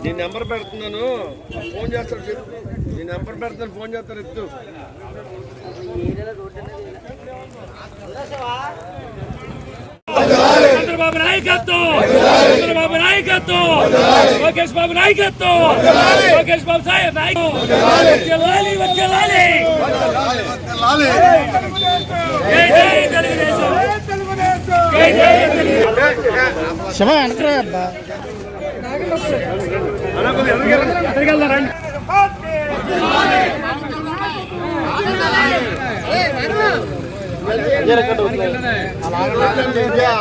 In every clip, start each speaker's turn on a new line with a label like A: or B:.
A: నీ నెంబర్ పెడుతున్నాను, ఫోన్ చేస్తాడు. నీ నెంబర్ పెడుతున్నాను, ఫోన్ చేస్తాడు. ఎత్తు.
B: చంద్రబాబు నాయకత్వం, చంద్రబాబు నాయకత్వం, లోకేష్ బాబు నాయకత్వం, లోకేష్ బాబు సాహెబ్ నాయకత్వం. వచ్చేలాలి వచ్చేలాలి. జై జై తెలుగుదేశం. జై జై తెలుగుదేశం.
C: శివ వెనకరా అబ్బా.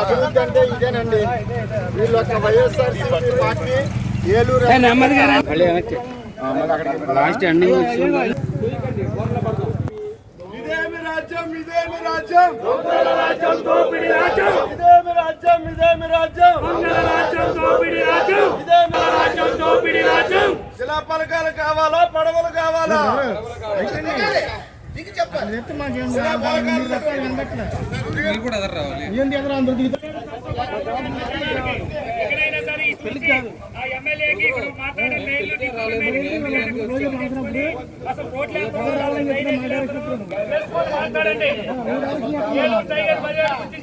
D: అభివృద్ధి అంటే ఇదేనండి. వీళ్ళు ఒక YSRCP party Eluru
C: last ending
D: ఇదేమి రాజ్యం, ఇదేమి రాజ్యం,
B: రాజ్యం దోపిడీ రాజ్యం,
D: ఇదేమి రాజ్యం, ఇదేమి రాజ్యం,
B: రాజ్యం దోపిడీ రాజ్యం, రాజ్యం దోపిడీ రాజ్యం.
D: శిలా పలకాలు కావాలా, పడవలు కావాలా?
B: ఎక్కడైనా సరే ఆ ఎమ్మెల్యేకి మాట్లాడండి.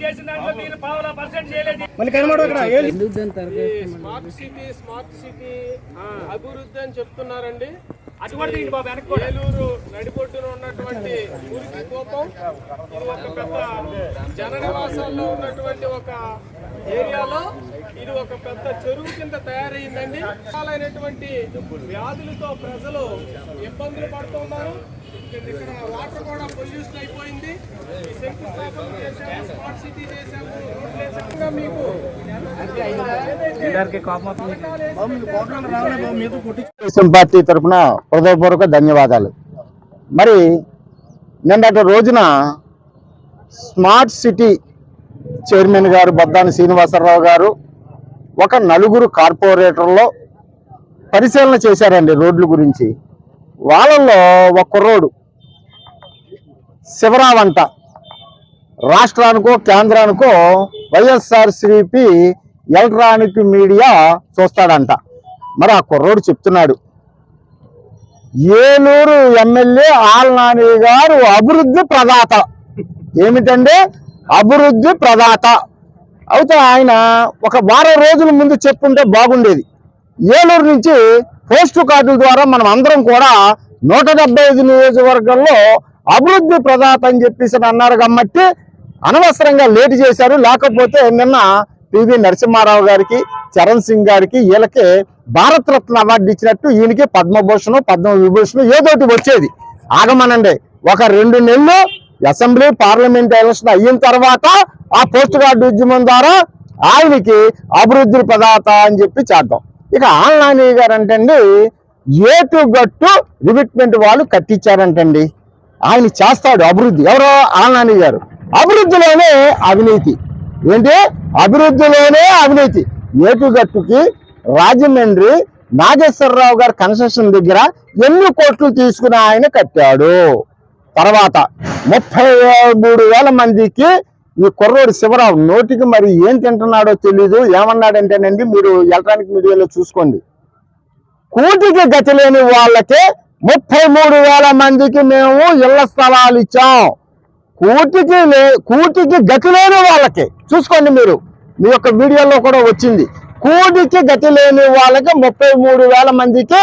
B: చేసిన దాంట్లో మీరు 1% చేయలేదు.
E: స్మార్ట్ సిటీ అభివృద్ధి అని చెప్తున్నారండి.
B: అటువంటి
E: ఏలూరు నడిబొడ్డున ఉన్నటువంటి ఊరికి కోపం, ఇది ఒక పెద్ద జననివాసాల్లో ఉన్నటువంటి ఒక ఏరియాలో ఇది ఒక పెద్ద చెరువు కింద తయారైందండి. రకాలైనటువంటి వ్యాధులతో ప్రజలు ఇబ్బందులు పడుతున్నారు. ఇక్కడ వాటర్ కూడా పొల్యూషన్ అయిపోయింది. ఈ శంకుస్థాపన చేశాము, స్మార్ట్ సిటీ చేశాము, రోడ్లు వేసాము. మీకు
D: తెలుగుదేశం పార్టీ తరఫున హృదయపూర్వక ధన్యవాదాలు. మరి నిన్నటి రోజున స్మార్ట్ సిటీ చైర్మన్ గారు బొద్దాని శ్రీనివాసరావు గారు ఒక నలుగురు కార్పొరేటర్లో పరిశీలన చేశారండి రోడ్ల గురించి. వాళ్ళల్లో ఒక కుర్రోడు శివరావంట రాష్ట్రానికో కేంద్రానికో వైఎస్ఆర్సీపీ ఎలక్ట్రానిక్ మీడియా చూస్తాడంట. మరి ఆ కుర్రోడు చెప్తున్నాడు, ఏలూరు ఎమ్మెల్యే ఆల్ నాని గారు అభివృద్ధి ప్రదాత. ఏమిటంటే అభివృద్ధి ప్రదాత. అయితే ఆయన ఒక వారం రోజుల ముందు చెప్పుంటే బాగుండేది. ఏలూరు నుంచి పోస్టు కార్డుల ద్వారా మనం అందరం కూడా 175 నియోజకవర్గాల్లో అభివృద్ధి ప్రదాత అని చెప్పేసి అన్నారు కాబట్టి అనవసరంగా లేట్ చేశారు. లేకపోతే నిన్న పివి నరసింహారావు గారికి, చరణ్ సింగ్ గారికి వీళ్ళకి భారతరత్న అవార్డు ఇచ్చినట్టు ఈయనకి పద్మభూషణం, పద్మవిభూషణం ఏదోటి వచ్చేది. ఆగమనండి, ఒక 2 నెలలు అసెంబ్లీ పార్లమెంట్ ఎలక్షన్ అయిన తర్వాత ఆ పోస్ట్ కార్డు ఉద్యమం ద్వారా ఆయనకి అభివృద్ధి ప్రదాత అని చెప్పి చేద్దాం. ఇక ఆల్ నాని గారు అంటండి ఏటు గట్టు రివిట్మెంట్ వాళ్ళు కట్టించారంటండి. ఆయన చేస్తాడు అభివృద్ధి. ఎవరో ఆల్ నాని గారు. అభివృద్ధిలోనే అవినీతి. ఏంటి? అభివృద్ధిలోనే అవినీతి. ఏటుగట్టుకి రాజమండ్రి నాగేశ్వరరావు గారి కన్స్ట్రక్షన్ దగ్గర ఎన్ని కోట్లు తీసుకుని ఆయన కట్టాడు. తర్వాత 33,000 మందికి ఈ కుర్రోడు శివరావు నోటికి మరి ఏం తింటున్నాడో తెలీదు. ఏమన్నాడంటేనండి, మీరు ఎలక్ట్రానిక్ మీడియాలో చూసుకోండి, కూటికి గతి లేని వాళ్ళకే 33,000 మందికి మేము ఇళ్ల స్థలాలు ఇచ్చాం. కూటికి గతి లేని వాళ్ళకి చూసుకోండి, మీరు మీ యొక్క వీడియోలో కూడా వచ్చింది. కూటికి గతి లేని వాళ్ళకి 33,000 మందికి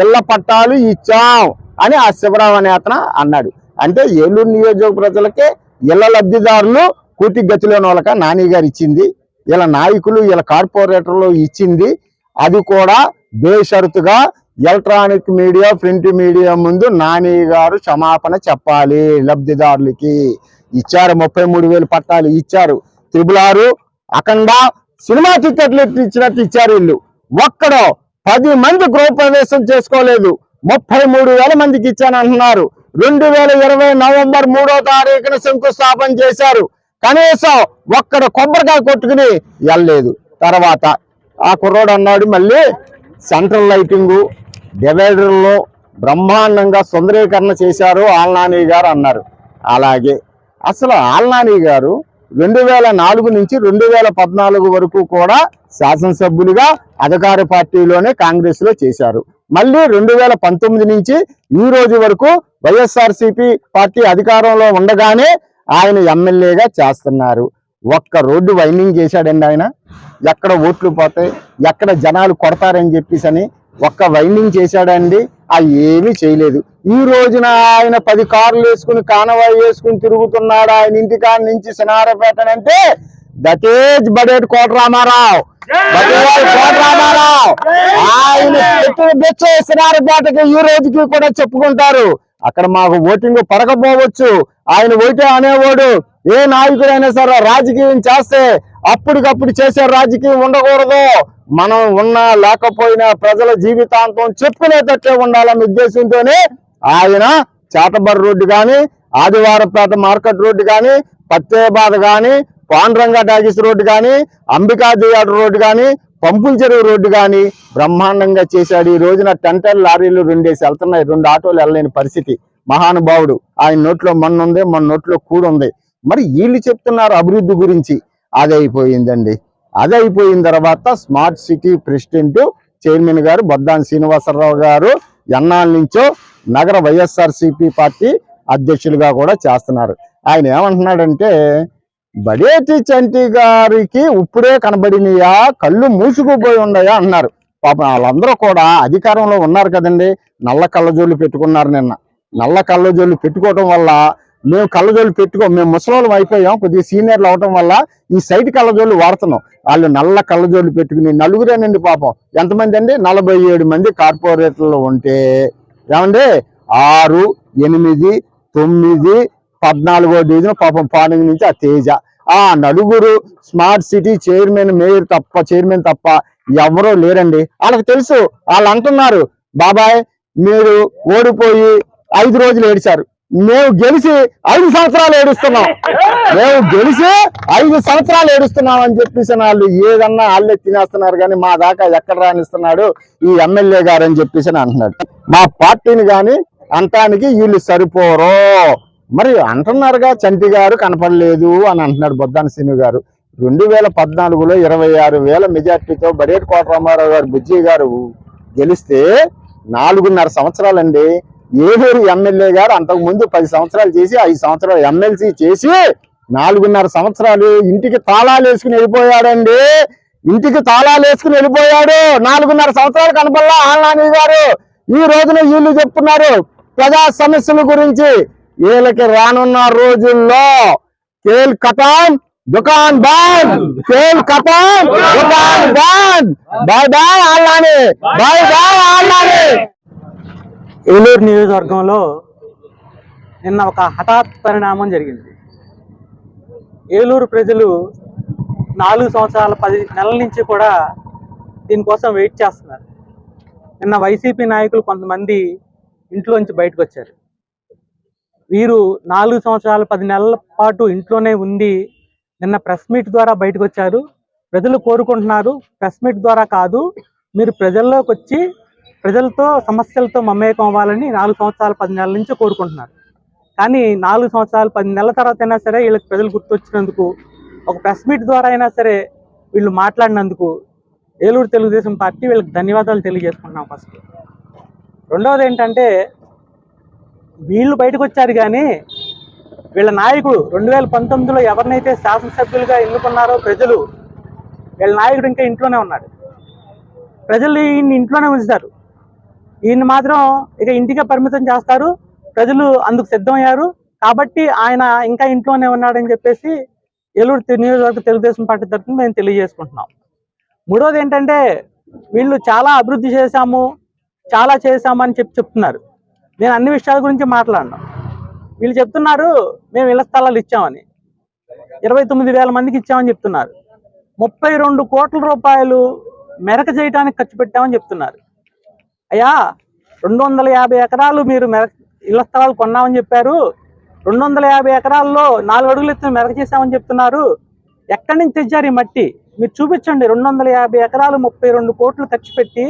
D: ఇళ్ల పట్టాలు ఇచ్చాం అని ఆ శివరావు అనే అతను అన్నాడు. అంటే ఏలూరు నియోజక ప్రజలకి ఇళ్ల లబ్ధిదారులు కూటికి గతి లేని వాళ్ళక నాని గారు ఇచ్చింది, ఇలా నాయకులు ఇలా కార్పొరేటర్లు ఇచ్చింది. అది కూడా బేషరతుగా ఎలక్ట్రానిక్ మీడియా, ప్రింట్ మీడియా ముందు నాని గారు క్షమాపణ చెప్పాలి. లబ్ధిదారులకి ఇచ్చారు 33,000 పట్టాలు ఇచ్చారు. 666 అఖండ సినిమా టికెట్లు ఇచ్చినట్టు ఇచ్చారు వీళ్ళు. ఒక్కడో 10 మంది గృహప్రవేశం చేసుకోలేదు. 33,000 మందికి ఇచ్చానంటున్నారు. 2020 నవంబర్ 3వ తారీఖున శంకుస్థాపన చేశారు. కనీసం ఒక్కడ కొబ్బరికాయ కొట్టుకుని వెళ్ళలేదు. తర్వాత ఆ కుర్రోడు అన్నాడు, మళ్ళీ సెంట్రల్ లైటింగు డివైడర్లో బ్రహ్మాండంగా సుందరీకరణ చేశారు ఆల్నాని గారు అన్నారు. అలాగే అసలు ఆల్నాని గారు 2004 నుంచి 2014 వరకు కూడా శాసనసభ్యులుగా అధికార పార్టీలోనే కాంగ్రెస్ లో చేశారు. మళ్ళీ 2019 నుంచి ఈ రోజు వరకు వైఎస్ఆర్సీపీ పార్టీ అధికారంలో ఉండగానే ఆయన ఎమ్మెల్యేగా చేస్తున్నారు. ఒక్క రోడ్డు వైండింగ్ చేశాడండి ఆయన. ఎక్కడ ఓట్లు పోతాయి, ఎక్కడ జనాలు కొడతారని చెప్పేసి అని ఒక్క వైండింగ్ చేశాడండి. ఏమీ చేయలేదు. ఈ రోజున ఆయన 10 కార్లు వేసుకుని కానవాయి వేసుకుని తిరుగుతున్నాడు ఆయన ఇంటికాడ నుంచి సినారపేటనంటే దట్ ఈజ్ బడేట్ కోటరామారావు. ఆయన పెట్టే సినారపేటకి ఈ రోజుకి కూడా చెప్పుకుంటారు. అక్కడ మాకు ఓటింగ్ పడకపోవచ్చు, ఆయన ఓటే అనేవాడు. ఏ నాయకుడైనా సరే రాజకీయం చేస్తే అప్పటికప్పుడు చేసే రాజకీయం ఉండకూడదు. మనం ఉన్నా లేకపోయినా ప్రజల జీవితాంతం చెప్పుకునేటట్లే ఉండాలన్న ఉద్దేశంతోనే ఆయన చేటబర్ రోడ్డు కానీ, ఆదివారపేట మార్కెట్ రోడ్డు కానీ, పత్తేబాద కానీ, పాండ్రంగ టాకీస్ రోడ్డు కానీ, అంబికా థియేటర్ రోడ్డు కానీ, పంపుల చెరువు రోడ్డు కానీ బ్రహ్మాండంగా చేశాడు. ఈ రోజున 10 లారీలు 2 వెళ్తున్నాయి, 2 ఆటోలు వెళ్ళలేని పరిస్థితి. మహానుభావుడు. ఆయన నోట్లో మన్ను ఉంది, మన నోట్లో కూడు ఉంది. మరి వీళ్ళు చెప్తున్నారు అభివృద్ధి గురించి. అదైపోయిందండి. అదైపోయిన తర్వాత స్మార్ట్ సిటీ ప్రెసిడెంట్ చైర్మన్ గారు బొద్దాని శ్రీనివాసరావు గారు ఎన్నాళ్ళ నుంచో నగర వైఎస్ఆర్సీపీ పార్టీ అధ్యక్షులుగా కూడా చేస్తున్నారు. ఆయన ఏమంటున్నాడంటే, బడేటి చంటి గారికి ఇప్పుడే కనబడినయా, కళ్ళు మూసుకుపోయి ఉన్నాయా అన్నారు. పాపం వాళ్ళందరూ కూడా అధికారంలో ఉన్నారు కదండి. నల్ల కళ్ళజోళ్ళు పెట్టుకున్నారు. నిన్న నల్ల కళ్ళజోళ్ళు పెట్టుకోవటం వల్ల మేము కళ్ళజోళ్ళు మేము ముసలోళ్ళం అయిపోయాం. కొద్దిగా సీనియర్లు అవటం వల్ల ఈ సైట్ కళ్ళజోళ్ళు వాడుతున్నాం. వాళ్ళు నల్ల కళ్ళజోళ్ళు పెట్టుకుని నలుగురేనండి పాపం. ఎంతమంది అండి? 47 మంది కార్పొరేటర్లు ఉంటే ఏమండి 6, 8, 9, 14వ డివిజన్ పాపం పానింగ్ నుంచి ఆ తేజ, ఆ నలుగురు స్మార్ట్ సిటీ చైర్మన్ చైర్మన్ తప్ప ఎవరో లేరండి. వాళ్ళకి తెలుసు. వాళ్ళు అంటున్నారు, బాబాయ్ మీరు ఓడిపోయి 5 రోజులు ఏడిచారు, మేము గెలిచి 5 సంవత్సరాలు ఏడుస్తున్నాం, మేము గెలిచి 5 సంవత్సరాలు ఏడుస్తున్నాం అని చెప్పేసి వాళ్ళు ఏదన్నా వాళ్ళే తినేస్తున్నారు. కానీ మా దాకా ఎక్కడ రానిస్తున్నాడు ఈ ఎమ్మెల్యే గారు అని చెప్పేసి అంటున్నాడు. మా పార్టీని కానీ అంటానికి వీళ్ళు సరిపోరు. మరి అంటున్నారుగా చంటి గారు కనపడలేదు అని అంటున్నాడు బొద్దాని శ్రీను గారు. 2014లో 26,000 మెజార్టీతో బడేటి కోటరామారావు గారు బుజ్జి గారు గెలిస్తే 4.5 సంవత్సరాలండి. ఏలూరు ఎమ్మెల్యే గారు అంతకుముందు 10 సంవత్సరాలు చేసి 5 సంవత్సరాలు ఎమ్మెల్సీ చేసి 4.5 సంవత్సరాలు ఇంటికి తాళాలు వేసుకుని వెళ్ళిపోయాడండి. ఇంటికి తాళాలు వేసుకుని వెళ్ళిపోయాడు. 4.5 సంవత్సరాలు కనపడలా ఆల్నాని గారు. ఈ రోజున వీళ్ళు చెప్తున్నారు ప్రజా సమస్యల గురించి. వీళ్ళకి రానున్న రోజుల్లో కేల్ ఖతం దుకాన్ బంద్, కేల్ ఖతం దుకాన్ బంద్. Bye bye Alla Nani, bye bye Alla Nani.
C: Eluru నియోజకవర్గంలో నిన్న ఒక హఠాత్ పరిణామం జరిగింది. ఏలూరు ప్రజలు 4 సంవత్సరాల 10 నెలల నుంచి కూడా దీనికోసం వెయిట్ చేస్తున్నారు. నిన్న వైసీపీ నాయకులు కొంతమంది ఇంట్లోంచి బయటకు వచ్చారు. వీరు 4 సంవత్సరాల 10 నెలల పాటు ఇంట్లోనే ఉండి నిన్న ప్రెస్ మీట్ ద్వారా బయటకు వచ్చారు. ప్రజలు కోరుకుంటున్నారు, ప్రెస్ మీట్ ద్వారా కాదు, మీరు ప్రజల్లోకి వచ్చి ప్రజలతో సమస్యలతో మమేకం అవ్వాలని 4 సంవత్సరాల 10 నెలల నుంచి కోరుకుంటున్నారు. కానీ 4 సంవత్సరాల 10 నెలల తర్వాత అయినా సరే వీళ్ళకి ప్రజలు గుర్తొచ్చినందుకు, ఒక ప్రెస్ మీట్ ద్వారా అయినా సరే వీళ్ళు మాట్లాడినందుకు ఏలూరు తెలుగుదేశం పార్టీ వీళ్ళకి ధన్యవాదాలు తెలియజేసుకుంటున్నాం ఫస్ట్. రెండవది ఏంటంటే, వీళ్ళు బయటకు వచ్చారు కానీ వీళ్ళ నాయకుడు 2019లో ఎవరినైతే శాసనసభ్యులుగా ఎన్నుకున్నారో ప్రజలు, వీళ్ళ నాయకుడు ఇంకా ఇంట్లోనే ఉన్నాడు. ప్రజలు ఈయన్ని ఇంట్లోనే ఉంచుతారు. ఈయన మాత్రం ఇక ఇంటికే పరిమితం చేస్తారు. ప్రజలు అందుకు సిద్ధమయ్యారు కాబట్టి ఆయన ఇంకా ఇంట్లోనే ఉన్నాడని చెప్పేసి ఏలూరు నియోజకవర్గ తెలుగుదేశం పార్టీ తరఫున మేము తెలియజేసుకుంటున్నాం. మూడోది ఏంటంటే, వీళ్ళు చాలా అభివృద్ధి చేశాము, చాలా చేశామని చెప్తున్నారు. నేను అన్ని విషయాల గురించి మాట్లాడినా. వీళ్ళు చెప్తున్నారు మేము ఇళ్ల స్థలాలు ఇచ్చామని, 29,000 మందికి ఇచ్చామని చెప్తున్నారు. 32 కోట్ల రూపాయలు మెరక చేయడానికి ఖర్చు పెట్టామని చెప్తున్నారు. అయ్యా 250 ఎకరాలు మీరు ఇళ్ల స్థలాలు కొన్నామని చెప్పారు. 250 ఎకరాల్లో 4 అడుగులు ఎత్తున మెరక చేశామని చెప్తున్నారు. ఎక్కడి నుంచి తెచ్చారు ఈ మట్టి? మీరు చూపించండి. 250 ఎకరాలు 32 కోట్లు ఖర్చు పెట్టి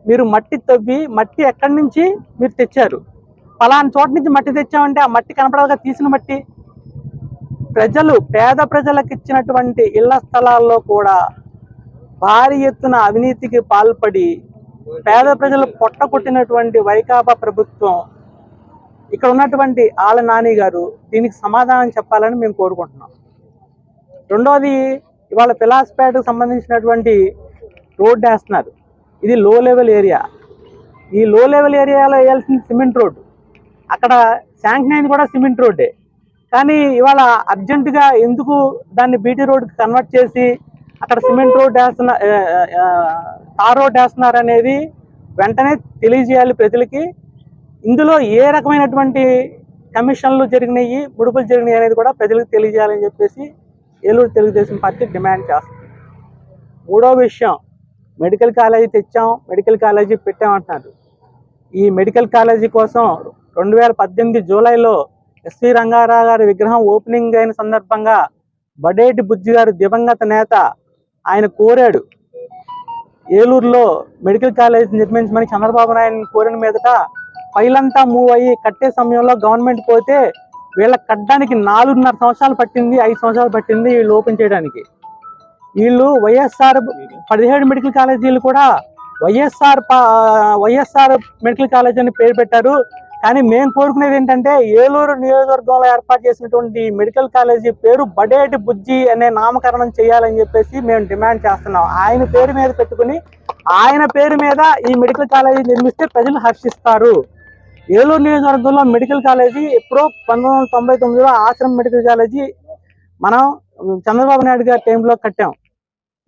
C: మీరు మట్టి తవ్వి మట్టి ఎక్కడి నుంచి మీరు తెచ్చారు? పలానా చోట నుంచి మట్టి తెచ్చామంటే ఆ మట్టి కనపడగా తీసిన మట్టి. పేద ప్రజలకు ఇచ్చినటువంటి ఇళ్ల స్థలాల్లో కూడా భారీ ఎత్తున అవినీతికి పాల్పడి పేద ప్రజలు పొట్టకొట్టినటువంటి వైకాపా ప్రభుత్వం, ఇక్కడ ఉన్నటువంటి ఆళ్ళ నాని గారు దీనికి సమాధానం చెప్పాలని మేము కోరుకుంటున్నాం. రెండోది, ఇవాళ పిలాస్పేటకు సంబంధించినటువంటి రోడ్డు వేస్తున్నారు. ఇది లో లెవెల్ ఏరియా. ఈ లో లెవెల్ ఏరియాలో వేయాల్సిన సిమెంట్ రోడ్డు, అక్కడ శాంక్షన్ అయింది కూడా సిమెంట్ రోడ్డే. కానీ ఇవాళ అర్జెంటుగా ఎందుకు దాన్ని బీటీ రోడ్కి కన్వర్ట్ చేసి అక్కడ సిమెంట్ రోడ్ తార్ రోడ్ వేస్తున్నారు అనేది వెంటనే తెలియజేయాలి ప్రజలకి. ఇందులో ఏ రకమైనటువంటి కమిషన్లు జరిగినాయి, ముడుపులు జరిగినాయి అనేది కూడా ప్రజలకు తెలియజేయాలని చెప్పేసి ఏలూరు తెలుగుదేశం పార్టీ డిమాండ్ చేస్తుంది. మూడో విషయం, మెడికల్ కాలేజీ తెచ్చాం, మెడికల్ కాలేజీ పెట్టామంటున్నారు. ఈ మెడికల్ కాలేజీ కోసం 2018 జూలైలో ఎస్వి రంగారావు గారి విగ్రహం ఓపెనింగ్ అయిన సందర్భంగా బడేటి బుజ్జి గారు దివంగత నేత ఆయన కోరాడు, ఏలూరులో మెడికల్ కాలేజ్ నిర్మించమని చంద్రబాబు నాయుడు కోరిన మీదట ఫైల్ అంతా మూవ్ అయ్యి కట్టే సమయంలో గవర్నమెంట్ పోతే వీళ్ళకి కట్టడానికి 4.5 సంవత్సరాలు పట్టింది, 5 సంవత్సరాలు పట్టింది వీళ్ళు ఓపెన్ చేయడానికి. వీళ్ళు వైఎస్ఆర్ 17 మెడికల్ కాలేజీలు కూడా వైఎస్ఆర్ మెడికల్ కాలేజ్ అని పేరు పెట్టారు. కానీ మేము కోరుకునేది ఏంటంటే ఏలూరు నియోజకవర్గంలో ఏర్పాటు చేసినటువంటి మెడికల్ కాలేజీ పేరు బడేటి బుజ్జి అనే నామకరణం చేయాలని చెప్పేసి మేము డిమాండ్ చేస్తున్నాం. ఆయన పేరు మీద పెట్టుకుని ఆయన పేరు మీద ఈ మెడికల్ కాలేజీ నిర్మిస్తే ప్రజలు హర్షిస్తారు. ఏలూరు నియోజకవర్గంలో మెడికల్ కాలేజీ ఎప్పుడో 1999లో ఆశ్రమ్ మెడికల్ కాలేజీ మనం చంద్రబాబు నాయుడు గారి టైంలో కట్టాం.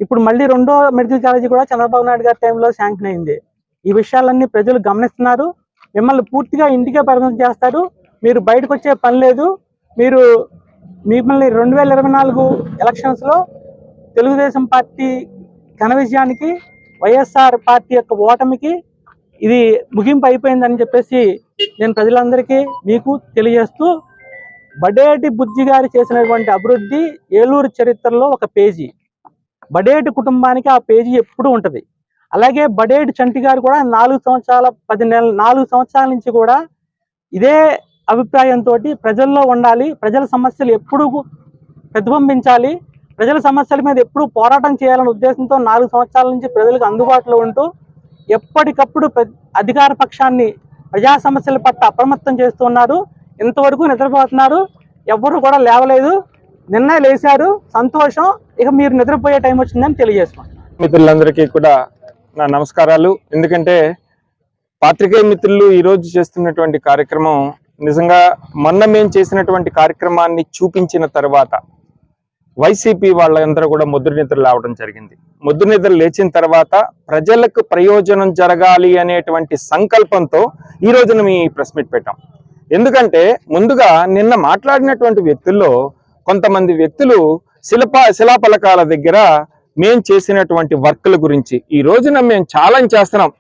C: ఇప్పుడు మళ్ళీ రెండో మెడికల్ కాలేజీ కూడా చంద్రబాబు నాయుడు గారి టైంలో శాంక్షన్ అయింది. ఈ విషయాలన్నీ ప్రజలు గమనిస్తున్నారు. మిమ్మల్ని పూర్తిగా ఇంటికే పరిమితం చేస్తారు. మీరు బయటకు వచ్చే పని లేదు. మిమ్మల్ని 2024 ఎలక్షన్స్లో తెలుగుదేశం పార్టీ ఘన విజయానికి, వైఎస్ఆర్ పార్టీ యొక్క ఓటమికి ఇది ముగింపు అయిపోయిందని చెప్పేసి నేను ప్రజలందరికీ మీకు తెలియజేస్తూ, బడేటి బుజ్జి గారు చేసినటువంటి అభివృద్ధి ఏలూరు చరిత్రలో ఒక పేజీ. బడేటి కుటుంబానికి ఆ పేజీ ఎప్పుడూ ఉంటుంది. అలాగే బడేటి చంటి గారు కూడా 4 సంవత్సరాల నుంచి కూడా ఇదే అభిప్రాయంతో ప్రజల్లో ఉండాలి, ప్రజల సమస్యలు ఎప్పుడు ప్రతిబింబించాలి, ప్రజల సమస్యల మీద ఎప్పుడు పోరాటం చేయాలనే ఉద్దేశంతో 4 సంవత్సరాల నుంచి ప్రజలకు అందుబాటులో ఉంటూ ఎప్పటికప్పుడు అధికార పక్షాన్ని ప్రజా సమస్యల పట్ల అప్రమత్తం చేస్తున్నారు. ఇంతవరకు నిద్రపోతున్నారు, ఎవరు కూడా లేవలేదు. నిన్న లేచారు, సంతోషం. ఇక మీరు నిద్రపోయే టైం వచ్చిందని తెలియజేసుకుంటున్నాను.
F: మిత్రులందరికీ కూడా నా నమస్కారాలు. ఎందుకంటే పాత్రికేయ మిత్రులు ఈరోజు చేస్తున్నటువంటి కార్యక్రమం నిజంగా మొన్న మేము చేసినటువంటి కార్యక్రమాన్ని చూపించిన తర్వాత వైసీపీ వాళ్ళందరూ కూడా ముద్ర నిద్ర లేవడం జరిగింది. ముద్ర నిద్ర లేచిన తర్వాత ప్రజలకు ప్రయోజనం జరగాలి అనేటువంటి సంకల్పంతో ఈ రోజున మీ ప్రెస్ మీట్ పెట్టాం. ఎందుకంటే ముందుగా నిన్న మాట్లాడినటువంటి వ్యక్తుల్లో కొంతమంది వ్యక్తులు శిలాఫలకాల దగ్గర మేము చేసినటువంటి వర్క్ల గురించి ఈ రోజున మేము ఛాలెంజ్ చేస్తున్నాం.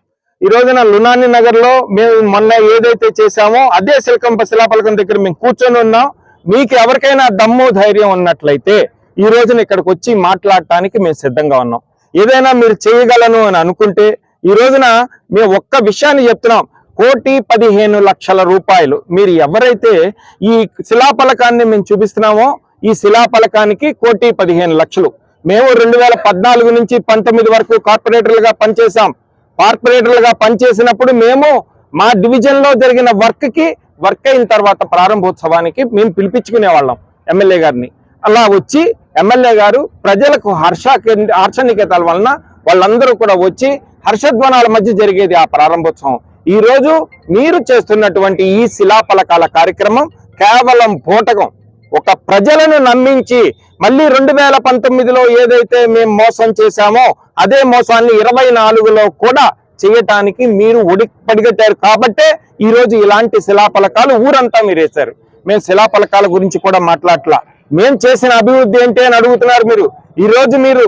F: ఈ రోజున లునాని నగర్ లో మేము మొన్న ఏదైతే చేశామో అదే శిలాఫలకం దగ్గర మేము కూర్చొని ఉన్నాం. మీకు ఎవరికైనా దమ్ము ధైర్యం ఉన్నట్లయితే ఈ రోజున ఇక్కడికి వచ్చి మాట్లాడటానికి మేము సిద్ధంగా ఉన్నాం. ఏదైనా మీరు చేయగలను అని అనుకుంటే ఈ రోజున మేము ఒక్క విషయాన్ని చెప్తున్నాం. 1,15,00,000 రూపాయలు మీరు ఎవరైతే ఈ శిలాఫలకాన్ని మేము చూపిస్తున్నామో ఈ శిలాఫలకానికి 1,15,00,000 మేము 2014 నుంచి 19 వరకు కార్పొరేటర్లుగా పనిచేసాం. కార్పొరేటర్లుగా పనిచేసినప్పుడు మేము మా డివిజన్ లో జరిగిన వర్క్ అయిన తర్వాత ప్రారంభోత్సవానికి మేము పిలిపించుకునే వాళ్ళం ఎమ్మెల్యే గారిని. అలా వచ్చి ఎమ్మెల్యే గారు ప్రజలకు హర్షనికేతాల వలన వాళ్ళందరూ కూడా వచ్చి హర్షధ్వానాల మధ్య జరిగేది ఆ ప్రారంభోత్సవం. ఈ రోజు మీరు చేస్తున్నటువంటి ఈ శిలాఫలకాల కార్యక్రమం కేవలం బోటకం. ఒక ప్రజలను నమ్మించి మళ్ళీ 2019లో ఏదైతే మేము మోసం చేశామో అదే మోసాన్ని 24లో కూడా చేయటానికి మీరు పడిగట్టారు. కాబట్టే ఈ రోజు ఇలాంటి శిలాఫలకాలు ఊరంతా మీరు వేశారు. మేము శిలాఫలకాల గురించి కూడా మాట్లాడట్లా. మేము చేసిన అభివృద్ధి ఏంటి అని అడుగుతున్నారు మీరు. ఈ రోజు మీరు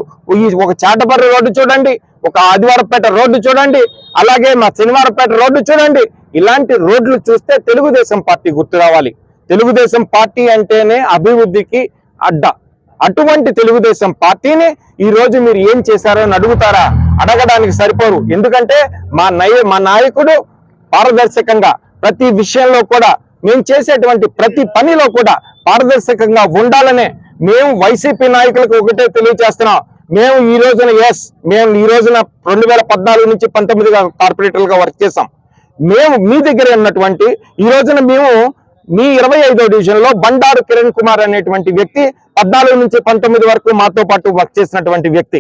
F: ఒక చాటపర్రి రోడ్డు చూడండి, ఒక ఆదివారపేట రోడ్డు చూడండి, అలాగే మా శనివారపేట రోడ్డు చూడండి. ఇలాంటి రోడ్లు చూస్తే తెలుగుదేశం పార్టీ గుర్తు రావాలి. తెలుగుదేశం పార్టీ అంటేనే అభివృద్ధికి అడ్డ. అటువంటి తెలుగుదేశం పార్టీని ఈ రోజు మీరు ఏం చేశారో అని అడుగుతారా? అడగడానికి సరిపోరు. ఎందుకంటే మా నాయకుడు పారదర్శకంగా ప్రతి విషయంలో కూడా, మేము చేసేటువంటి ప్రతి పనిలో కూడా పారదర్శకంగా ఉండాలనే మేము వైసీపీ నాయకులకు ఒకటే తెలియజేస్తున్నాం. మేము ఈ రోజున మేము ఈ రోజున 2014 నుంచి 19గా కార్పొరేటర్లుగా వర్క్ చేసాం. మేము మీ దగ్గర ఉన్నటువంటి ఈ రోజున మేము మీ 25వ డివిజన్ లో బండారు కిరణ్ కుమార్ అనేటువంటి వ్యక్తి 14 నుంచి 19 వరకు మాతో పాటు వర్క్ చేసినటువంటి వ్యక్తి.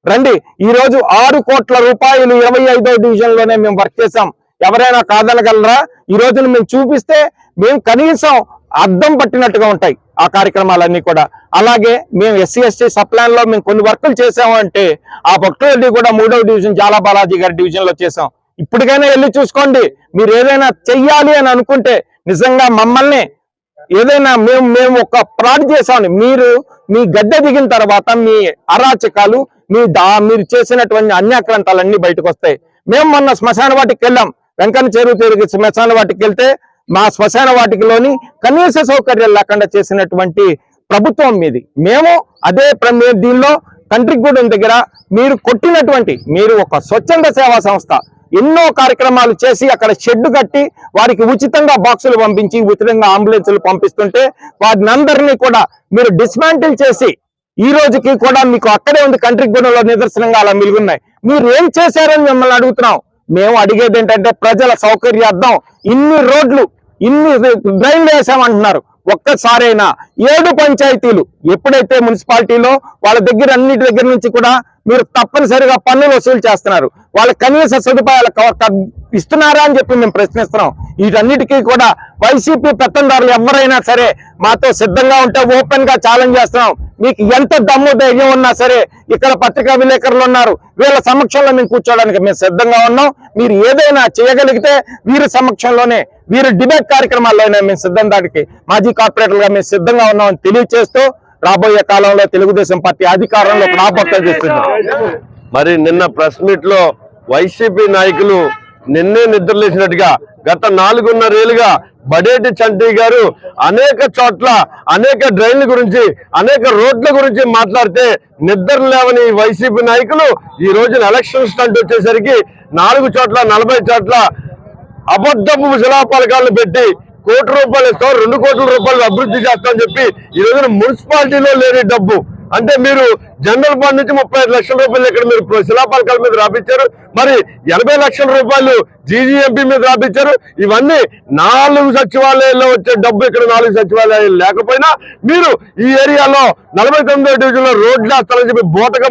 F: రండి, ఈ రోజు 6 కోట్ల రూపాయలు 25వ డివిజన్ లోనే మేము వర్క్ చేసాం. ఎవరైనా కాదనగలరా? ఈ రోజున మేము చూపిస్తే మేము కనీసం అద్దం పట్టినట్టుగా ఉంటాయి ఆ కార్యక్రమాలన్నీ కూడా. అలాగే మేము SC/ST సప్లాన్ లో మేము కొన్ని వర్కులు చేసాము అంటే ఆ భక్తులది కూడా 3వ డివిజన్ జాలా బాలాజీ గారి డివిజన్ లో చేసాం. ఇప్పటికైనా వెళ్ళి చూసుకోండి. మీరు ఏదైనా చెయ్యాలి అని అనుకుంటే నిజంగా మమ్మల్ని ఏదైనా మేము ఒక ఫ్రాడ్ చేసామని మీరు మీ గద్దె దిగిన తర్వాత మీ అరాచకాలు మీరు చేసినటువంటి అన్యాక్రాంతాలన్నీ బయటకు వస్తాయి. మేము మొన్న శ్మశాన వాటికి వెళ్ళాం. వెంకన్న చెరువు శ్మశాన వాటికి వెళ్తే మా శ్మశాన వాటికలోని కనీస సౌకర్యాలు లేకుండా చేసినటువంటి ప్రభుత్వం మీది. మేము అదే దీనిలో కంట్రిగూడెం దగ్గర మీరు కొట్టినటువంటి మీరు ఒక స్వచ్ఛంద సేవా సంస్థ ఎన్నో కార్యక్రమాలు చేసి అక్కడ షెడ్ కట్టి వారికి ఉచితంగా బాక్సులు పంపించి ఉచితంగా అంబులెన్సులు పంపిస్తుంటే వాటిని అందరినీ కూడా మీరు డిస్మాంటిల్ చేసి ఈ రోజుకి కూడా మీకు అక్కడే ఉంది కంట్రిగూడెంలో నిదర్శనంగా అలా మిలుగున్నాయి. మీరు ఏం చేశారని మిమ్మల్ని అడుగుతున్నాం. మేము అడిగేది ఏంటంటే ప్రజల సౌకర్యార్థం ఇన్ని రోడ్లు ఇన్ని డ్రైన్లు వేసామంటున్నారు. ఒక్కసారైనా 7 పంచాయతీలు ఎప్పుడైతే మున్సిపాలిటీలో వాళ్ళ దగ్గర అన్నిటి దగ్గర నుంచి కూడా మీరు తప్పనిసరిగా పన్నులు వసూలు చేస్తున్నారు, వాళ్ళ కనీస సదుపాయాలు ఇస్తున్నారా అని చెప్పి మేము ప్రశ్నిస్తున్నాం. వీటన్నిటికీ కూడా వైసీపీ పెత్తందారులు ఎవరైనా సరే మాతో సిద్ధంగా ఉంటే ఓపెన్ గా ఛాలెంజ్ చేస్తున్నాం. మీకు ఎంత దమ్ము ధైర్యం ఉన్నా సరే ఇక్కడ పత్రికా విలేకరులు ఉన్నారు, వీళ్ళ సమక్షంలో మేము కూర్చోడానికి మేము సిద్ధంగా ఉన్నాం. మీరు ఏదైనా చేయగలిగితే వీరి సమక్షంలోనే వీరి డిబేట్ కార్యక్రమాల్లోనే మేము సిద్ధం దానికి మాజీ కార్పొరేటర్గా మేము సిద్ధంగా ఉన్నామని తెలియజేస్తూ రాబోయే కాలంలో తెలుగుదేశం పార్టీ అధికారంలోకి రాబోతుందని చెప్తున్నాం.
A: మరి నిన్న ప్రెస్ మీట్ లో వైసీపీ నాయకులు నిన్నే నిద్రలేసినట్టుగా గత 4.5 ఏళ్లుగా బడేటి చంటి గారు అనేక చోట్ల అనేక డ్రైన్ల గురించి అనేక రోడ్ల గురించి మాట్లాడితే నిద్ర లేవని వైసీపీ నాయకులు ఈ రోజున ఎలక్షన్ స్టంట్ వచ్చేసరికి 4 చోట్ల 40 చోట్ల అబద్ధపు శిలాపలకాలను పెట్టి ₹1 కోటి ఇస్తాం, ₹2 కోట్ల అభివృద్ధి చేస్తామని చెప్పి ఈ రోజున మున్సిపాలిటీలో లేని డబ్బు అంటే మీరు జనరల్ ఫండ్ నుంచి 35 లక్షల రూపాయలు ఇక్కడ మీరు శిలాపలకాల మీద రాపించారు, మరి 80 లక్షల రూపాయలు GGMP మీద రాపించారు. ఇవన్నీ 4 సచివాలయాల్లో వచ్చే డబ్బు ఇక్కడ 4 సచివాలయాలు లేకపోయినా మీరు ఈ ఏరియాలో 49వ డివిజన్ లో రోడ్లు వేస్తారని చెప్పి బోటగా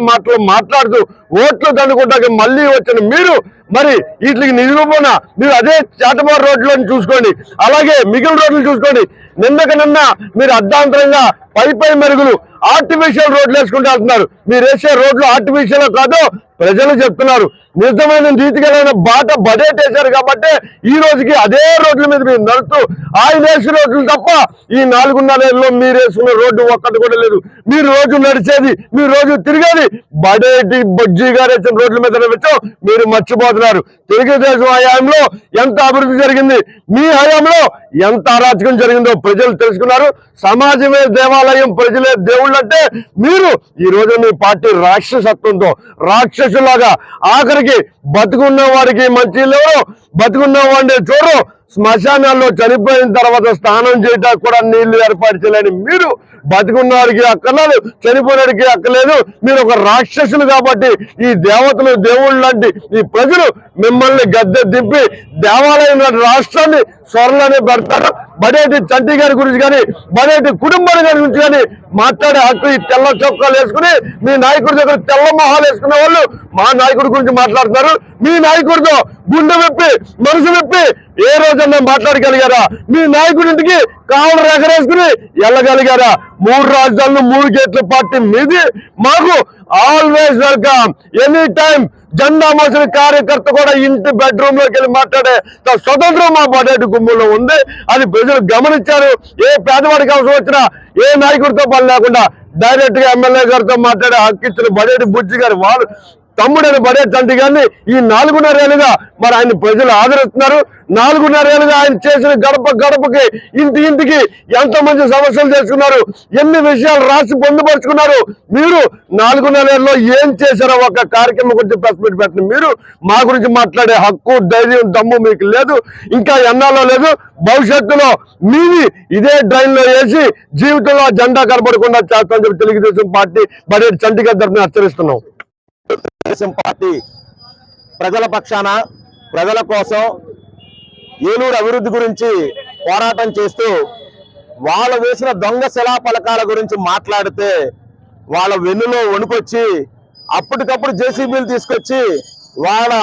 A: మాట్లాడుతూ ఓట్లు దండుకుంటాక మళ్ళీ వచ్చిన మీరు మరి వీటికి నిరూపణ మీరు అదే చాటమార్ రోడ్లను చూసుకోండి, అలాగే మిగిలిన రోడ్లు చూసుకోండి. నిన్న మీరు అర్ధాంతరంగా పై మెరుగులు ఆర్టిఫిషియల్ రోడ్లు వేసుకుంటూ వెళ్తున్నారు. మీరు వేసే రోడ్లు ఆర్టిఫిషియల్ కాదు ప్రజలు చెప్తున్నారు. నిజమైన రీతిగలైన బాట బడేటేశారు కాబట్టి ఈ రోజుకి అదే రోడ్ల మీద మీరు నడుస్తూ ఆయన వేసిన రోడ్లు తప్ప ఈ 4.5 ఏళ్ళలో మీరు వేసుకున్న రోడ్డు ఒక్కటి కూడా లేదు. మీరు రోజు నడిచేది మీరు రోజు తిరిగేది బడేటి బొజ్జీ గారు వేసిన రోడ్ల మీద వచ్చాం మీరు మర్చిపోతున్నారు. తెలుగుదేశం హయాంలో ఎంత అభివృద్ధి జరిగింది, మీ హయాంలో ఎంత అరాచకం జరిగిందో ప్రజలు తెలుసుకున్నారు. సమాజమే దేవాలయం, ప్రజలే దేవుళ్ళు అంటే మీరు ఈ రోజు మీ పార్టీ రాక్షసత్వంతో రాక్షసులాగా ఆఖరికి బతుకున్న వాడికి మంచి లేవు, బతుకున్న వాడిని చూడరు, శ్మశానాల్లో చనిపోయిన తర్వాత స్నానం చేయడానికి కూడా నీళ్లు ఏర్పాటు చేయలేని మీరు బతుకున్న వాడికి అక్కర్లేదు, చనిపోయినడికి అక్కర్లేదు. మీరు ఒక రాక్షసులు కాబట్టి ఈ దేవతలు దేవుళ్ళు లాంటి ఈ ప్రజలు మిమ్మల్ని గద్దె దింపి దేవాలయం రాష్ట్రాన్ని స్వర్ణాన్ని పెడతారు. బడేటి చంటి గారి గురించి కానీ బడేటి కుటుంబాల గారి గురించి కానీ మాట్లాడే హక్కు ఈ తెల్ల చొక్కాలు వేసుకుని మీ నాయకుడి దగ్గర తెల్ల మొహాలు వేసుకున్న వాళ్ళు మా నాయకుడి గురించి మాట్లాడుతున్నారు. మీ నాయకుడితో గుండె విప్పి మనసు విప్పి ఏ రోజన్నా మాట్లాడగలిగారా? మీ నాయకుడింటికి కావలు ఎగరేసుకుని వెళ్ళగలిగారా? 3 రాజధానులు 3 గేట్ల పార్టీ మీది. మాకు ఆల్వేస్ వెల్కమ్, ఎనీ టైం. జెండా మోసిన కార్యకర్త కూడా ఇంటి బెడ్రూమ్ లోకి వెళ్ళి మాట్లాడే స్వతంత్రం మా బడేటి గుమ్ములో ఉంది. అది ప్రజలు గమనించారు. ఏ పేదవాడికి అవసరం వచ్చినా ఏ నాయకుడితో పని లేకుండా డైరెక్ట్ గా ఎమ్మెల్యే గారితో మాట్లాడే హక్కు ఇచ్చిన బడేటి బుజ్జి గారు వాళ్ళు తమ్ముడైన బడేటి చంటి గారిని ఈ 4.5 ఏళ్ళుగా మరి ఆయన ప్రజలు ఆదరిస్తున్నారు. 4.5 ఏళ్ళుగా ఆయన చేసిన గడప గడపకి ఇంటికి ఎంతో మంది సమస్యలు చేసుకున్నారు, ఎన్ని విషయాలు రాసి పొందుపరుచుకున్నారు. మీరు 4.5 ఏళ్ళలో ఏం చేశారో ఒక కార్యక్రమం గురించి ప్రెస్ మీట్ పెట్టండి. మీరు మా గురించి మాట్లాడే హక్కు, ధైర్యం, దమ్ము మీకు లేదు, ఇంకా ఎన్నాళ్ళో లేదు. భవిష్యత్తులో మీది ఇదే డ్రైన్ లో వేసి జీవితంలో జెండా కనబడకుండా చేస్తామని చెప్పి తెలుగుదేశం పార్టీ బడేటి చంటి గారి తరఫున హెచ్చరిస్తున్నాం.
D: తెలుగుదేశం పార్టీ ప్రజల పక్షాన, ప్రజల కోసం ఏలూరు అభివృద్ధి గురించి పోరాటం చేస్తూ వాళ్ళు వేసిన దొంగ శిలాఫలకాల గురించి మాట్లాడితే వాళ్ళ వెన్నులో వణుకొచ్చి అప్పటికప్పుడు జేసీబీలు తీసుకొచ్చి వాళ్ళ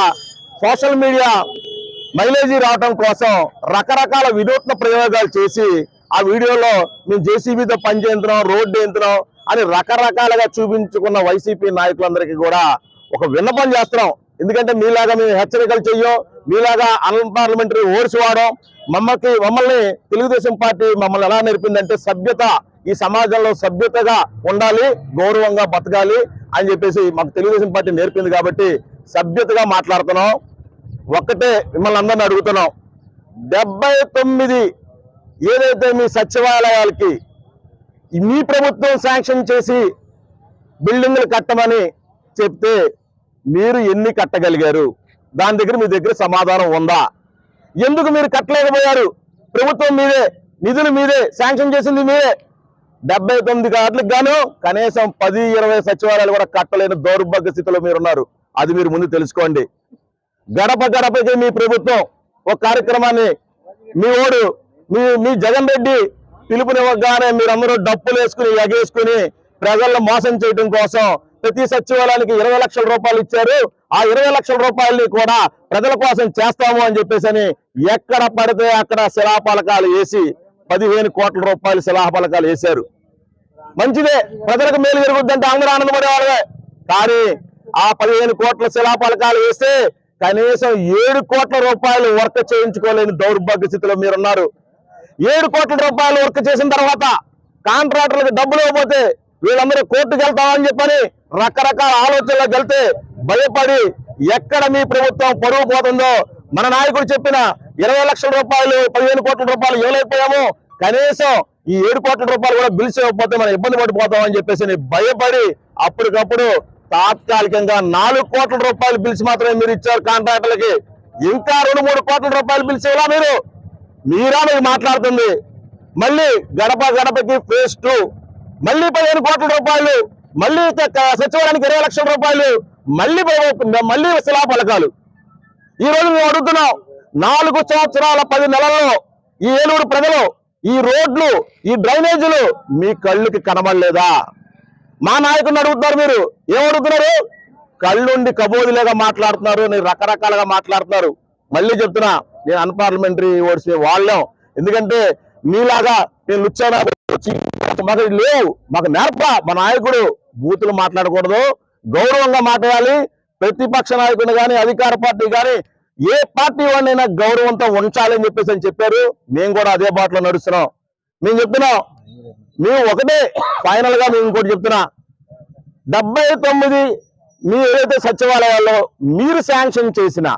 D: సోషల్ మీడియా మైలేజీ రావడం కోసం రకరకాల వినూత్న ప్రయోగాలు చేసి ఆ వీడియోలో మేము జేసీబీతో పనిచేస్తున్నాం, రోడ్డు వేస్తున్నాం అని రకరకాలుగా చూపించుకున్న వైసీపీ నాయకులందరికీ కూడా ఒక విన్నపం చేస్తున్నాం. ఎందుకంటే మీలాగా మేము హెచ్చరికలు చెయ్యం, మీలాగా అన్పార్లమెంటరీ ఓట్స్ వాడడం. మమ్మల్ని తెలుగుదేశం పార్టీ మమ్మల్ని ఎలా నేర్పిందంటే సభ్యత, ఈ సమాజంలో సభ్యతగా ఉండాలి, గౌరవంగా బతకాలి అని చెప్పేసి మాకు తెలుగుదేశం పార్టీ నేర్పింది. కాబట్టి సభ్యతగా మాట్లాడుతున్నాం. ఒక్కటే మిమ్మల్ని అందరిని అడుగుతున్నాం, 79 ఏదైతే మీ సచివాలయాలకి మీ ప్రభుత్వం శాంక్షన్ చేసి బిల్డింగ్లు కట్టమని చెప్తే మీరు ఎన్ని కట్టగలిగారు? దాని దగ్గర మీ దగ్గర సమాధానం ఉందా? ఎందుకు మీరు కట్టలేకపోయారు? ప్రభుత్వం మీదే, నిధులు మీదే, శాంక్షన్ చేసింది మీదే. 79 కార్డులకు గాను కనీసం 10-20 సచివాలయాలు కూడా కట్టలేని దౌర్భాగ్య స్థితిలో మీరున్నారు. అది మీరు ముందు తెలుసుకోండి. గడప గడపకి మీ ప్రభుత్వం ఒక కార్యక్రమాన్ని మీ జగన్ రెడ్డి పిలుపునివ్వగానే మీరందరూ డప్పులు వేసుకుని ఎగేసుకుని ప్రజలను మోసం చేయడం కోసం ప్రతి సచివాలయానికి 20 లక్షల రూపాయలు ఇచ్చారు. ఆ 20 లక్షల రూపాయలని కూడా ప్రజల కోసం చేస్తాము అని చెప్పేసి ఎక్కడ పడితే అక్కడ శిలాఫలకాలు వేసి 15 కోట్ల రూపాయలు శిలాఫలకాలు వేశారు. మంచిదే, ప్రజలకు మేలు జరుగుద్దంటే అందరూ ఆనందపడేవాళ్ళే. కానీ ఆ 15 కోట్ల శిలాఫలకాలు వేస్తే కనీసం 7 కోట్ల రూపాయలు వర్క్ చేయించుకోలేని దౌర్భాగ్య స్థితిలో మీరున్నారు. 7 కోట్ల రూపాయలు వర్క్ చేసిన తర్వాత కాంట్రాక్టర్లకు డబ్బులు ఇవ్వకపోతే వీళ్ళందరూ కోర్టుకు వెళ్తామని చెప్పని రకరకాల ఆలోచనలకు వెళ్తే భయపడి ఎక్కడ మీ ప్రభుత్వం పరువు పోతుందో, మన నాయకుడు చెప్పిన 20 లక్షల రూపాయలు 15 కోట్ల రూపాయలు ఇవ్వలేకపోయాము, కనీసం ఈ 7 కోట్ల రూపాయలు కూడా బిల్స్ ఇవ్వకపోతే మనం ఇబ్బంది పడిపోతామని చెప్పేసి భయపడి అప్పటికప్పుడు తాత్కాలికంగా 4 కోట్ల రూపాయలు బిల్స్ మాత్రమే మీరు ఇచ్చారు కాంట్రాక్టర్లకి. ఇంకా 2-3 కోట్ల రూపాయలు బిల్స్ ఇవ్వాలా మీరా మీకు మాట్లాడుతుంది. మళ్ళీ గడప గడపకి ఫేజ్ 2, మళ్ళీ 15 కోట్ల రూపాయలు, మళ్ళీ సచివాలయానికి 20 లక్షల రూపాయలు, మళ్ళీ శిలాఫలకాలు. ఈ రోజు మేము అడుగుతున్నాం, 4 సంవత్సరాల 10 నెలల్లో ఈ ఏలూరు ప్రజలు ఈ రోడ్లు, ఈ డ్రైనేజీలు మీ కళ్ళుకి కనబడలేదా? మా నాయకుడిని అడుగుతున్నారు. మీరు ఏమడుగుతున్నారు? కళ్ళుండి కబోదిలేగా మాట్లాడుతున్నారు, నేను రకరకాలుగా మాట్లాడుతున్నారు. మళ్ళీ చెప్తున్నా, నేను అన్పార్లమెంటరీ ఓట్స్ వాళ్ళం. ఎందుకంటే మీలాగా నేను లుచ్చానా మాకు లేవు, మాకు నేర్ప. మా నాయకుడు బూతులు మాట్లాడకూడదు, గౌరవంగా మాట్లాడాలి. ప్రతిపక్ష నాయకుడిని కానీ అధికార పార్టీ కానీ ఏ పార్టీ వాడినైనా గౌరవంతో ఉంచాలని చెప్పేసి చెప్పారు. మేము కూడా అదే బాటలో నడుస్తున్నాం. మేము చెప్తున్నాం, మేము ఒకటే ఫైనల్ గా మేము ఇంకోటి చెప్తున్నా, 79 మీ ఏదైతే సచివాలయాల్లో మీరు శాంక్షన్ చేసిన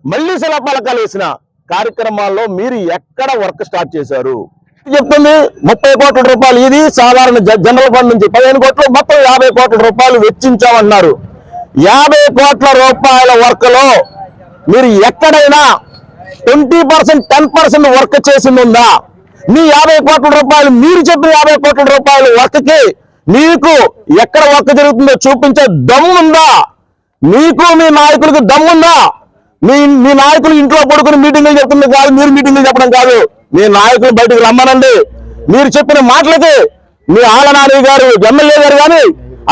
D: మళ్ళీ శిలాఫలకాలు వేసిన కార్యక్రమాల్లో మీరు ఎక్కడ వర్క్ స్టార్ట్ చేశారు? చెప్తుంది 30 కోట్ల రూపాయలు ఇది సాధారణ జనరల్ ఫండ్ నుంచి 15 కోట్లు, మొత్తం 50 కోట్ల రూపాయలు వెచ్చించామన్నారు. 50 కోట్ల రూపాయల వర్క్ లో మీరు ఎక్కడైనా 20%, 10% వర్క్ చేసింది ఉందా? మీ 50 కోట్ల రూపాయలు, మీరు చెప్పిన 50 కోట్ల రూపాయల వర్క్ కి మీకు ఎక్కడ వర్క్ జరుగుతుందో చూపించే దమ్ముందా? మీకు మీ నాయకులకు దమ్ముందా? మీ నాయకులు ఇంట్లో పడుకుని మీటింగ్లు చెప్తుంది కాదు, మీరు మీటింగ్లు చెప్పడం కాదు. మీ నాయకులు బయటకు రమ్మనండి. మీరు చెప్పిన మాటలకి మీ ఆలనాని గారు, ఎమ్మెల్యే గారు కానీ,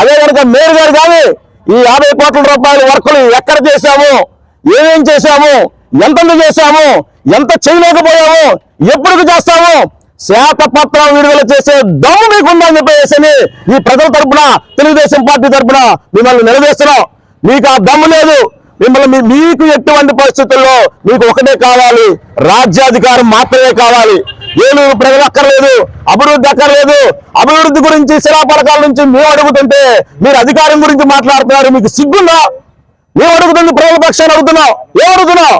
D: అదే కనుక మేయర్ గారు కానీ ఈ 50 కోట్ల రూపాయల వర్కులు ఎక్కడ చేశాము, ఏమేం చేశాము, ఎంతెంత చేశాము, ఎంత చేయలేకపోయాము, ఎప్పటికి చేస్తాము, శ్వేతపత్రం విడుదల చేసే దమ్ము మీకుందని చెప్పేసి ఈ ప్రజల తరపున, తెలుగుదేశం పార్టీ తరపున మిమ్మల్ని నిలదీస్తున్నాం. మీకు ఆ దమ్ము లేదు. మీకు ఎటువంటి పరిస్థితుల్లో మీకు ఒకటే కావాలి, రాజ్యాధికారం మాత్రమే కావాలి. ఏలూరు ప్రజలు అక్కర్లేదు, అభివృద్ధి అక్కర్లేదు. అభివృద్ధి గురించి శిలాపలకాల నుంచి మేము అడుగుతుంటే మీరు అధికారం గురించి మాట్లాడుతున్నారు. మీకు సిగ్గుందా? మేము అడుగుతుంది ప్రజల పక్షాన్ని అడుగుతున్నాం. ఏమడుగుతున్నాం?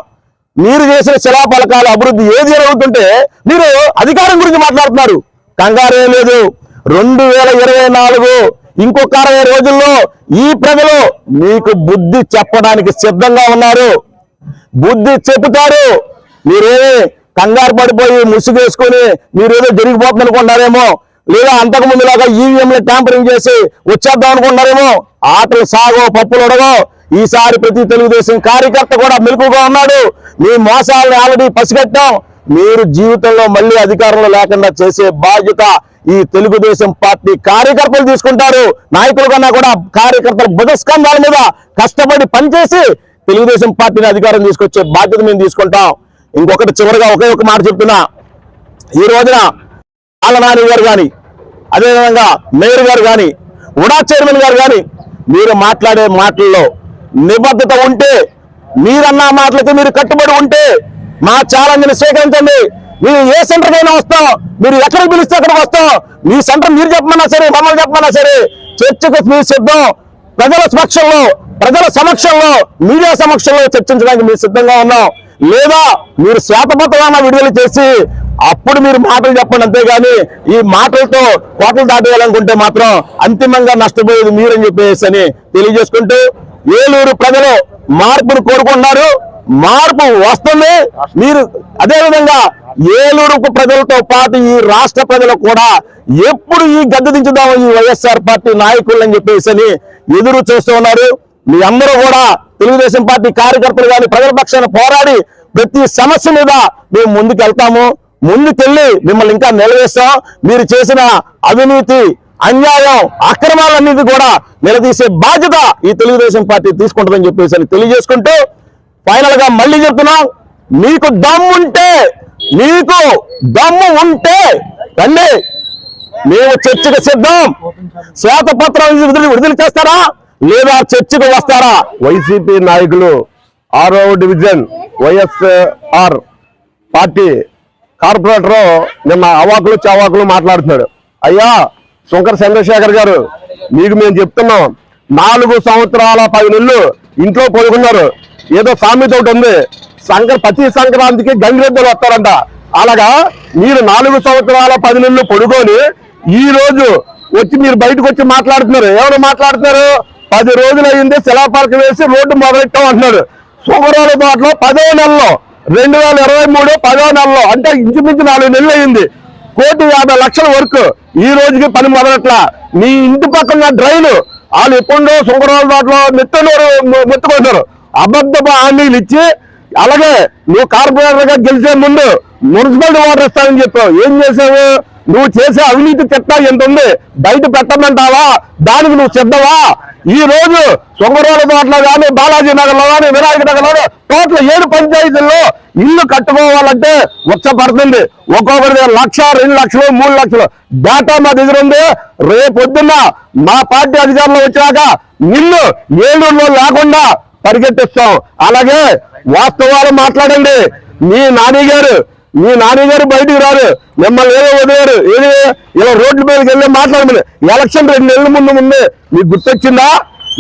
D: మీరు చేసిన శిలాపలకాల అభివృద్ధి ఏది అని అడుగుతుంటే మీరు అధికారం గురించి మాట్లాడుతున్నారు. కంగారే లేదు. 2024 ఇంకొక 60 రోజుల్లో ఈ ప్రజలు మీకు బుద్ధి చెప్పడానికి సిద్ధంగా ఉన్నారు. బుద్ధి చెబుతారు. మీరేమి కంగారు పడిపోయి ముసుగేసుకొని మీరేదో జరిగిపోతుంది అనుకుంటారేమో, లేదా అంతకు ముందులాగా ఈవీఎంలు ట్యాంపరింగ్ చేసి వచ్చేద్దాం అనుకుంటారేమో. ఆటలు సాగో, పప్పులు ఉడగో. ఈసారి ప్రతి తెలుగుదేశం కార్యకర్త కూడా మెలకుగా ఉన్నాడు. మీ మోసాలను ఆల్రెడీ పసిగట్టాం. మీరు జీవితంలో మళ్ళీ అధికారంలో లేకుండా చేసే బాధ్యత ఈ తెలుగుదేశం పార్టీ కార్యకర్తలు తీసుకుంటారు. నాయకుల కన్నా కూడా కార్యకర్తల భుజస్కంధాల మీద కష్టపడి పనిచేసి తెలుగుదేశం పార్టీని అధికారం తీసుకొచ్చే బాధ్యత మేము తీసుకుంటాం. ఇంకొకటి చివరిగా ఒకే ఒక మాట చెప్తున్నా. ఈ రోజున ఆలనాని గారు కానీ, అదేవిధంగా మేయర్ గారు కానీ, ఉడా చైర్మన్ గారు కానీ మీరు మాట్లాడే మాటల్లో నిబద్ధత ఉంటే, మీరన్న మాటలకి మీరు కట్టుబడి ఉంటే మా ఛాలెంజ్ని స్వీకరించండి. మీరు ఏ సెంటర్కైనా వస్తాం, మీరు ఎక్కడికి పిలిస్తే అక్కడికి వస్తాం. మీ సెంటర్ మీరు చెప్పమన్నా సరే, మమ్మల్ని చెప్పమన్నా సరే, చర్చకు మీరు సిద్ధం. ప్రజల సమక్షంలో, ప్రజల సమక్షంలో, మీడియా సమక్షంలో చర్చించడానికి మీరు సిద్ధంగా ఉన్నాం. లేదా మీరు శ్వేతపత్రాన్ని విడుదల చేసి అప్పుడు మీరు మాటలు చెప్పండి. అంతేగాని ఈ మాటలతో కోటలు దాటేయాలనుకుంటే మాత్రం అంతిమంగా నష్టపోయేది మీరని చెప్పేసి అని తెలియజేసుకుంటూ, ఏలూరు ప్రజలు మార్పును కోరుకుంటున్నారు. మార్పు వస్తుంది. మీరు అదేవిధంగా ఏలూరు ప్రజలతో పాటు ఈ రాష్ట్ర ప్రజలు కూడా ఎప్పుడు ఈ గద్దె దించుదాము ఈ వైఎస్ఆర్ పార్టీ నాయకులు అని చెప్పేసి అని ఎదురు చూస్తూ ఉన్నారు. మీ అందరూ కూడా తెలుగుదేశం పార్టీ కార్యకర్తలు కానీ ప్రజల పక్షాన పోరాడి ప్రతి సమస్య మీద మేము ముందుకెళ్తాము. ముందుకెళ్ళి మిమ్మల్ని ఇంకా నిలవేస్తాం. మీరు చేసిన అవినీతి, అన్యాయం, అక్రమాలన్నిటి కూడా నిలదీసే బాధ్యత ఈ తెలుగుదేశం పార్టీ తీసుకుంటుందని చెప్పేసి అని తెలియజేసుకుంటూ, ఫైనల్ గా మళ్ళీ చెప్తున్నాం, మీకు దమ్ము ఉంటే రండి, మేము చర్చకు సిద్ధం. శ్వేతపత్రం విడుదల చేస్తారా లేదా చర్చకు వస్తారా?
A: వైసీపీ నాయకులు 6వ డివిజన్ వైఎస్ఆర్ పార్టీ కార్పొరేటర్ నిన్న అవాకులు మాట్లాడుతున్నాడు. అయ్యా శంకర చంద్రశేఖర్ గారు, మీకు మేము చెప్తున్నాం, 4 సంవత్సరాల 10 నెలలు ఇంట్లో పడుకున్నారు. ఏదో సామెత ఒకటి ఉంది, ప్రతి సంక్రాంతికి గంగిరెద్దులు వస్తారంట. అలాగా మీరు 4 సంవత్సరాల 10 నెలలు పడుకొని ఈ రోజు వచ్చి మీరు బయటకు వచ్చి మాట్లాడుతున్నారు. ఎవరు మాట్లాడుతున్నారు? 10 రోజులు అయింది శిలాపలక వేసి రోడ్డు మొదలెట్టాం అంటున్నారు. సోమరాల తోటలో 10వ నెలలో 2023 10వ నెలలో, అంటే ఇంచుమించు 4 నెలలు అయింది. 1,50,00,000 వర్క్ ఈ రోజుకి పని మొదలట్లా. మీ ఇంటి పక్కన డ్రైన్ వాళ్ళు ఎప్పుడో సోమరాల తోటలో మెత్తుకుంటారు. అబద్ధపు హామీలు ఇచ్చి, అలాగే నువ్వు కార్పొరేటర్ గా గెలిచే ముందు మున్సిపాలిటీ వాటర్ ఇస్తానని చెప్పావు. ఏం చేసావు? నువ్వు చేసే అవినీతి చెత్త ఎంత ఉంది బయట పెట్టమంటావా? దానికి నువ్వు సిద్ధవా? ఈ రోజు సొంగరోల తోటలో కానీ, బాలాజీ నగర్ లో కానీ, వినాయక నగర్ లో టోటల్ 7 పంచాయతీల్లో ఇల్లు కట్టుకోవాలంటే పడుతుంది. ఒక్కొక్కరి 1,00,000, 2 లక్షలు, 3 లక్షలు డేటా మా దగ్గర ఉంది. రేపొద్దున్న మా పార్టీ అధికారంలో వచ్చాక నిన్ను ఏలూరులో లేకుండా పరిగెట్టిస్తాం. అలాగే వాస్తవాలు మాట్లాడండి. మీ నాన్నగారు బయటికి రారు, మిమ్మల్ని ఏదో వదిలేరు. ఏది ఇలా రోడ్ల మీదకి వెళ్ళి మాట్లాడమని ఎలక్షన్ 2 నెలల ముందు మీకు గుర్తొచ్చిందా?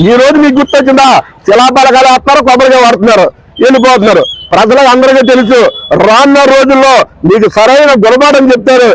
A: ఈ రోజు మీకు గుర్తొచ్చిందా? శిలాపలకాలు వేస్తారు, కొబ్బరిగా వాడుతున్నారు, వెళ్ళిపోతున్నారు. ప్రజలకు అందరికీ తెలుసు, రానున్న రోజుల్లో మీకు సరైన గుణపాఠం చెప్తారు.